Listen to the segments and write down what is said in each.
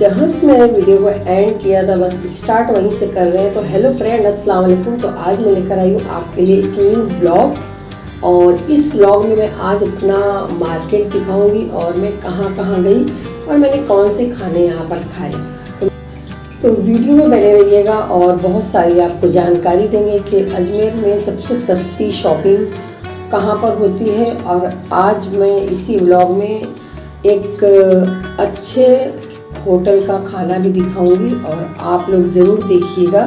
जहाँ से मैंने वीडियो को एंड किया था बस स्टार्ट वहीं से कर रहे हैं। तो हेलो फ्रेंड, अस्सलाम वालेकुम। तो आज मैं लेकर आई हूँ आपके लिए एक न्यू व्लॉग और इस व्लॉग में मैं आज अपना मार्केट दिखाऊंगी और मैं कहाँ कहाँ गई और मैंने कौन से खाने यहाँ पर खाए। तो वीडियो में बने रहिएगा और बहुत सारी आपको जानकारी देंगे कि अजमेर में सबसे सस्ती शॉपिंग कहाँ पर होती है। और आज मैं इसी व्लॉग में एक अच्छे होटल का खाना भी दिखाऊंगी और आप लोग ज़रूर देखिएगा,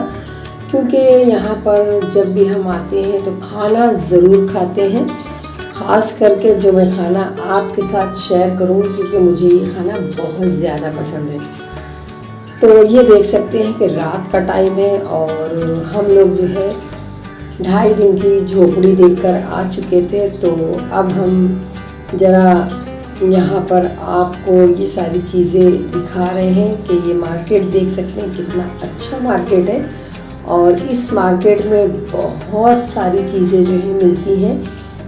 क्योंकि यहाँ पर जब भी हम आते हैं तो खाना ज़रूर खाते हैं। ख़ास करके जो मैं खाना आपके साथ शेयर करूँगी, क्योंकि मुझे ये खाना बहुत ज़्यादा पसंद है। तो ये देख सकते हैं कि रात का टाइम है और हम लोग जो है 2.5 दिन की झोपड़ी देखकर आ चुके थे। तो अब हम ज़रा यहाँ पर आपको ये सारी चीज़ें दिखा रहे हैं कि ये मार्केट देख सकते हैं कितना अच्छा मार्केट है। और इस मार्केट में बहुत सारी चीज़ें जो है मिलती हैं।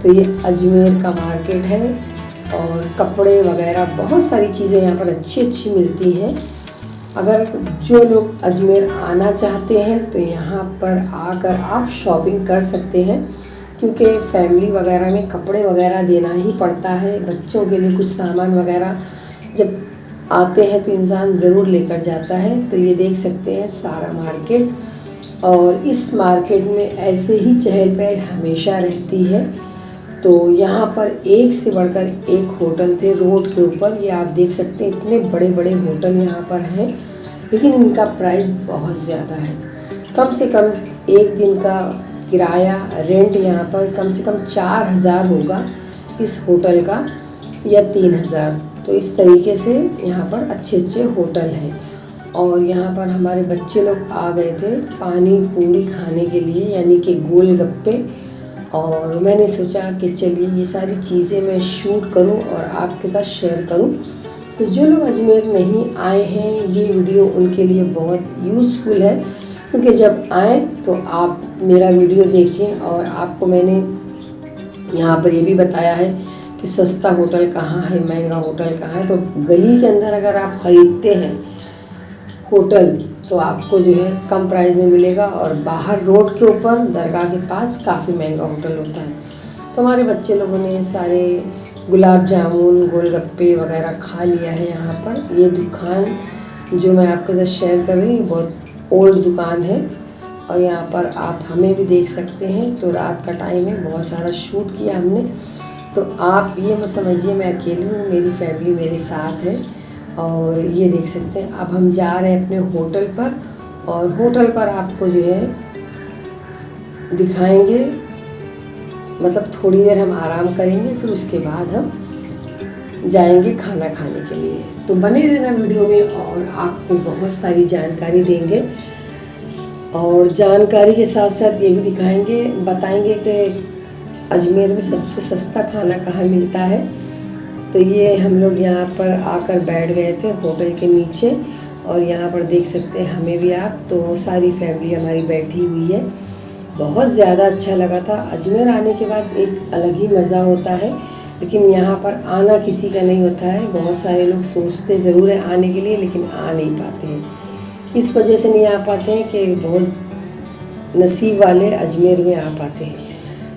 तो ये अजमेर का मार्केट है और कपड़े वगैरह बहुत सारी चीज़ें यहाँ पर अच्छी अच्छी मिलती हैं। अगर जो लोग अजमेर आना चाहते हैं तो यहाँ पर आकर आप शॉपिंग कर सकते हैं, क्योंकि फैमिली वगैरह में कपड़े वगैरह देना ही पड़ता है। बच्चों के लिए कुछ सामान वगैरह जब आते हैं तो इंसान ज़रूर लेकर जाता है। तो ये देख सकते हैं सारा मार्केट, और इस मार्केट में ऐसे ही चहल पहल हमेशा रहती है। तो यहाँ पर एक से बढ़कर एक होटल थे रोड के ऊपर। ये आप देख सकते हैं इतने बड़े बड़े होटल यहाँ पर हैं, लेकिन इनका प्राइस बहुत ज़्यादा है। कम से कम एक दिन का किराया रेंट यहाँ पर कम से कम 4,000 होगा इस होटल का, या 3,000। तो इस तरीके से यहाँ पर अच्छे अच्छे होटल हैं। और यहाँ पर हमारे बच्चे लोग आ गए थे पानी पूरी खाने के लिए, यानी कि गोलगप्पे। और मैंने सोचा कि चलिए ये सारी चीज़ें मैं शूट करूं और आपके साथ शेयर करूं। तो जो लोग अजमेर नहीं आए हैं ये वीडियो उनके लिए बहुत यूज़फुल है, क्योंकि जब आएँ तो आप मेरा वीडियो देखें। और आपको मैंने यहाँ पर ये भी बताया है कि सस्ता होटल कहाँ है, महंगा होटल कहाँ है। तो गली के अंदर अगर आप ख़रीदते हैं होटल तो आपको जो है कम प्राइस में मिलेगा, और बाहर रोड के ऊपर दरगाह के पास काफ़ी महंगा होटल होता है। तो हमारे बच्चे लोगों ने सारे गुलाब जामुन गोलगप्पे वगैरह खा लिया है यहाँ पर। ये दुकान जो मैं आपके साथ शेयर कर रही हूँ बहुत ओल्ड दुकान है, और यहाँ पर आप हमें भी देख सकते हैं। तो रात का टाइम है, बहुत सारा शूट किया हमने। तो आप ये मत समझिए मैं अकेली हूँ, मेरी फैमिली मेरे साथ है। और ये देख सकते हैं अब हम जा रहे हैं अपने होटल पर, और होटल पर आपको जो है दिखाएंगे। मतलब थोड़ी देर हम आराम करेंगे, फिर उसके बाद हम जाएंगे खाना खाने के लिए। तो बने रहना वीडियो में और आपको बहुत सारी जानकारी देंगे, और जानकारी के साथ साथ ये भी दिखाएंगे, बताएंगे कि अजमेर में सबसे सस्ता खाना कहाँ मिलता है। तो ये हम लोग यहाँ पर आकर बैठ गए थे होटल के नीचे, और यहाँ पर देख सकते हैं हमें भी आप। तो सारी फैमिली हमारी बैठी हुई है। बहुत ज़्यादा अच्छा लगा था। अजमेर आने के बाद एक अलग ही मज़ा होता है, लेकिन यहाँ पर आना किसी का नहीं होता है। बहुत सारे लोग सोचते ज़रूर है आने के लिए, लेकिन आ नहीं पाते हैं। इस वजह से नहीं आ पाते हैं कि बहुत नसीब वाले अजमेर में आ पाते हैं।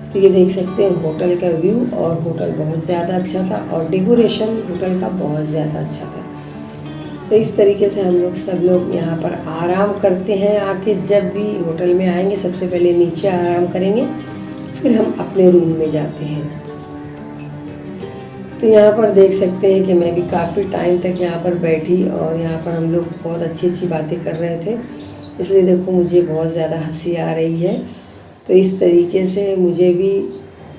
तो ये देख सकते हैं होटल का व्यू, और होटल बहुत ज़्यादा अच्छा था और डेकोरेशन होटल का बहुत ज़्यादा अच्छा था। तो इस तरीके से हम लोग सब लोग यहाँ पर आराम करते हैं। आके जब भी होटल में आएंगे सबसे पहले नीचे आराम करेंगे, फिर हम अपने रूम में जाते हैं। तो यहाँ पर देख सकते हैं कि मैं भी काफ़ी टाइम तक यहाँ पर बैठी, और यहाँ पर हम लोग बहुत अच्छी अच्छी बातें कर रहे थे, इसलिए देखो मुझे बहुत ज़्यादा हंसी आ रही है। तो इस तरीके से मुझे भी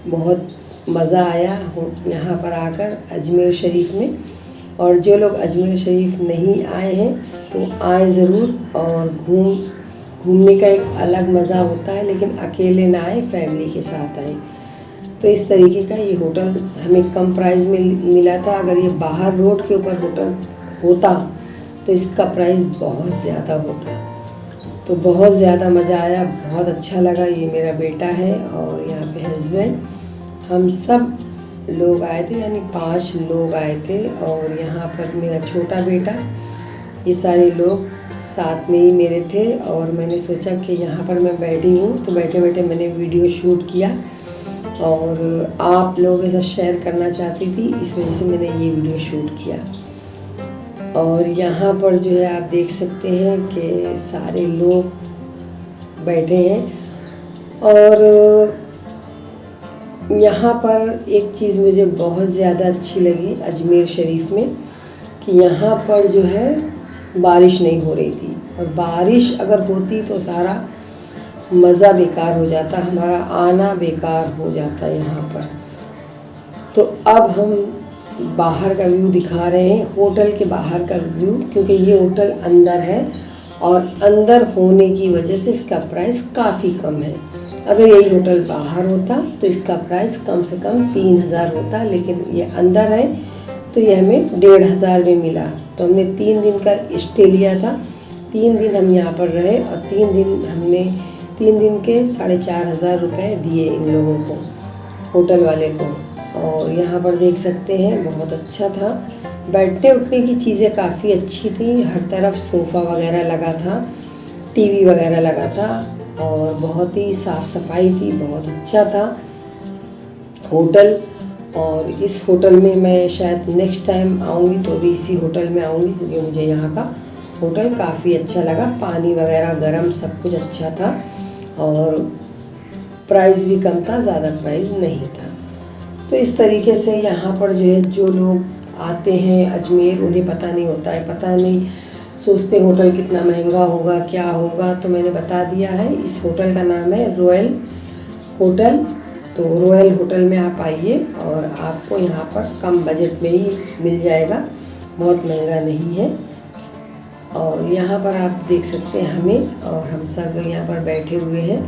बहुत मज़ा आया यहाँ पर आकर अजमेर शरीफ में। और जो लोग अजमेर शरीफ नहीं आए हैं तो आए ज़रूर, और घूमने का एक अलग मज़ा होता है, लेकिन अकेले ना आए, फैमिली के साथ आए। तो इस तरीके का ये होटल हमें कम प्राइस में मिला था। अगर ये बाहर रोड के ऊपर होटल होता तो इसका प्राइस बहुत ज़्यादा होता। तो बहुत ज़्यादा मज़ा आया, बहुत अच्छा लगा। ये मेरा बेटा है और यहाँ पे हस्बैंड, हम सब लोग आए थे, यानी 5 लोग आए थे। और यहाँ पर मेरा छोटा बेटा ये सारे लोग साथ में ही मेरे थे और मैंने सोचा कि यहाँ पर मैं बैठी हूँ तो बैठे बैठे मैंने वीडियो शूट किया और आप लोगों के साथ शेयर करना चाहती थी, इस वजह से मैंने ये वीडियो शूट किया। और यहाँ पर जो है आप देख सकते हैं कि सारे लोग बैठे हैं और यहाँ पर एक चीज़ मुझे बहुत ज़्यादा अच्छी लगी अजमेर शरीफ में कि यहाँ पर जो है बारिश नहीं हो रही थी, और बारिश अगर होती तो सारा मज़ा बेकार हो जाता, हमारा आना बेकार हो जाता यहाँ पर। तो अब हम बाहर का व्यू दिखा रहे हैं, होटल के बाहर का व्यू, क्योंकि ये होटल अंदर है और अंदर होने की वजह से इसका प्राइस काफ़ी कम है। अगर यही होटल बाहर होता तो इसका प्राइस कम से कम 3000 होता, लेकिन ये अंदर है तो ये हमें 1500 में मिला। तो हमने 3 दिन का स्टे लिया था, 3 दिन हम यहाँ पर रहे और 3 दिन के 4500 रुपये दिए इन लोगों को, होटल वाले को। और यहाँ पर देख सकते हैं बहुत अच्छा था, बैठने उठने की चीज़ें काफ़ी अच्छी थी, हर तरफ सोफ़ा वगैरह लगा था, टीवी वगैरह लगा था और बहुत ही साफ़ सफाई थी, बहुत अच्छा था होटल। और इस होटल में मैं शायद नेक्स्ट टाइम आऊँगी तो भी इसी होटल में आऊँगी, क्योंकि मुझे यहाँ का होटल काफ़ी अच्छा लगा, पानी वगैरह गर्म सब कुछ अच्छा था और प्राइस भी कम था, ज़्यादा प्राइस नहीं था। तो इस तरीके से यहाँ पर जो है जो लोग आते हैं अजमेर उन्हें पता नहीं होता है, पता नहीं सोचते होटल कितना महंगा होगा क्या होगा, तो मैंने बता दिया है। इस होटल का नाम है रॉयल होटल। तो रॉयल होटल में आप आइए और आपको यहाँ पर कम बजट में ही मिल जाएगा, बहुत महंगा नहीं है। और यहाँ पर आप देख सकते हैं हमें, और हम सब लोग यहाँ पर बैठे हुए हैं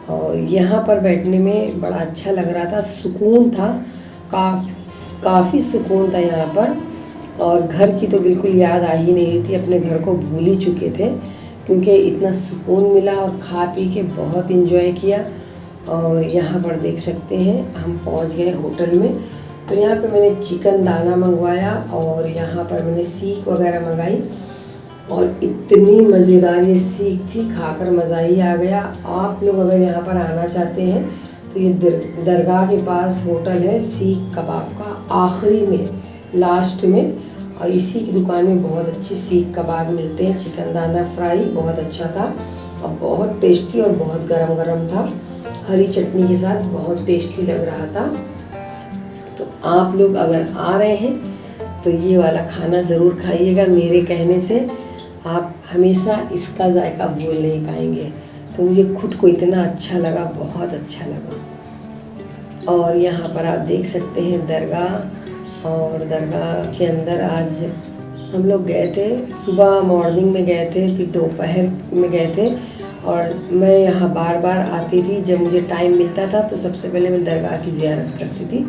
और यहाँ पर बैठने में बड़ा अच्छा लग रहा था, सुकून था, काफ़ी सुकून था यहाँ पर। और घर की तो बिल्कुल याद आ ही नहीं रही थी, अपने घर को भूल ही चुके थे, क्योंकि इतना सुकून मिला और खा पी के बहुत इन्जॉय किया। और यहाँ पर देख सकते हैं हम पहुँच गए होटल में। तो यहाँ पे मैंने चिकन दाना मंगवाया और यहाँ पर मैंने सीख वगैरह मंगाई और इतनी मज़ेदार ये सीख थी, खाकर मज़ा ही आ गया। आप लोग अगर यहाँ पर आना चाहते हैं तो ये दरगाह के पास होटल है, सीख कबाब का आखिरी में लास्ट में, और इसी की दुकान में बहुत अच्छी सीख कबाब मिलते हैं। चिकन दाना फ्राई बहुत अच्छा था और बहुत टेस्टी और बहुत गरम गरम था, हरी चटनी के साथ बहुत टेस्टी लग रहा था। तो आप लोग अगर आ रहे हैं तो ये वाला खाना ज़रूर खाइएगा, मेरे कहने से आप हमेशा इसका जायका भूल नहीं पाएंगे। तो मुझे खुद को इतना अच्छा लगा, बहुत अच्छा लगा। और यहाँ पर आप देख सकते हैं दरगाह, और दरगाह के अंदर आज हम लोग गए थे, सुबह मॉर्निंग में गए थे, फिर दोपहर में गए थे। और मैं यहाँ बार बार आती थी, जब मुझे टाइम मिलता था तो सबसे पहले मैं दरगाह की ज़ियारत करती थी।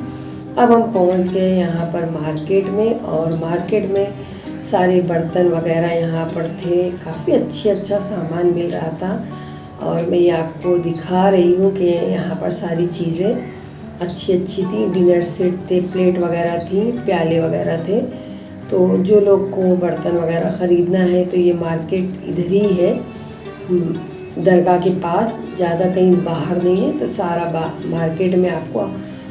अब हम पहुँच गए यहाँ पर मार्केट में, और मार्केट में सारे बर्तन वगैरह यहाँ पर थे, काफ़ी अच्छा सामान मिल रहा था। और मैं ये आपको दिखा रही हूँ कि यहाँ पर सारी चीज़ें अच्छी थी, डिनर सेट थे, प्लेट वगैरह थी, प्याले वगैरह थे। तो जो लोग को बर्तन वगैरह ख़रीदना है तो ये मार्केट इधर ही है, दरगाह के पास, ज़्यादा कहीं बाहर नहीं है। तो सारा मार्केट में आपको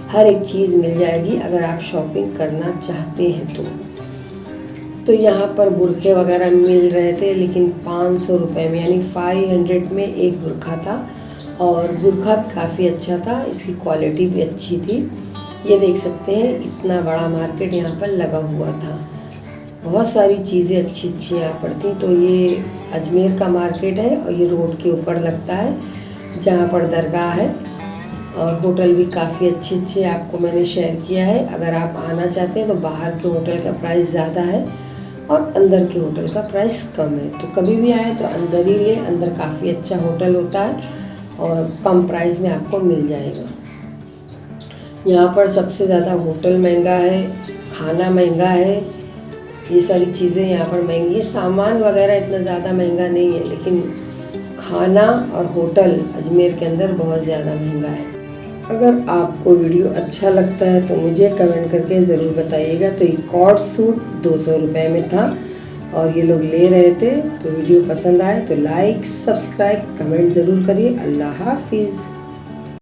हर एक चीज़ मिल जाएगी अगर आप शॉपिंग करना चाहते हैं तो यहाँ पर बुरखे वगैरह मिल रहे थे, लेकिन 500 रुपये में, यानी 500 में एक बुरखा था। और बुरखा भी काफ़ी अच्छा था, इसकी क्वालिटी भी अच्छी थी। ये देख सकते हैं इतना बड़ा मार्केट यहाँ पर लगा हुआ था, बहुत सारी चीज़ें अच्छी यहाँ पर थी। तो ये अजमेर का मार्केट है और ये रोड के ऊपर लगता है जहाँ पर दरगाह है। और होटल भी काफ़ी अच्छे आपको मैंने शेयर किया है। अगर आप आना चाहते हैं तो बाहर के होटल का प्राइस ज़्यादा है और अंदर के होटल का प्राइस कम है। तो कभी भी आए तो अंदर ही ले, अंदर काफ़ी अच्छा होटल होता है और कम प्राइस में आपको मिल जाएगा। यहाँ पर सबसे ज़्यादा होटल महंगा है, खाना महंगा है, ये सारी चीज़ें यहाँ पर महंगी है। सामान वगैरह इतना ज़्यादा महंगा नहीं है, लेकिन खाना और होटल अजमेर के अंदर बहुत ज़्यादा महंगा है। अगर आपको वीडियो अच्छा लगता है तो मुझे कमेंट करके ज़रूर बताइएगा। तो ये कॉट सूट 200 रुपये में था और ये लोग ले रहे थे। तो वीडियो पसंद आए तो लाइक, सब्सक्राइब, कमेंट ज़रूर करिए। अल्लाह हाफिज़।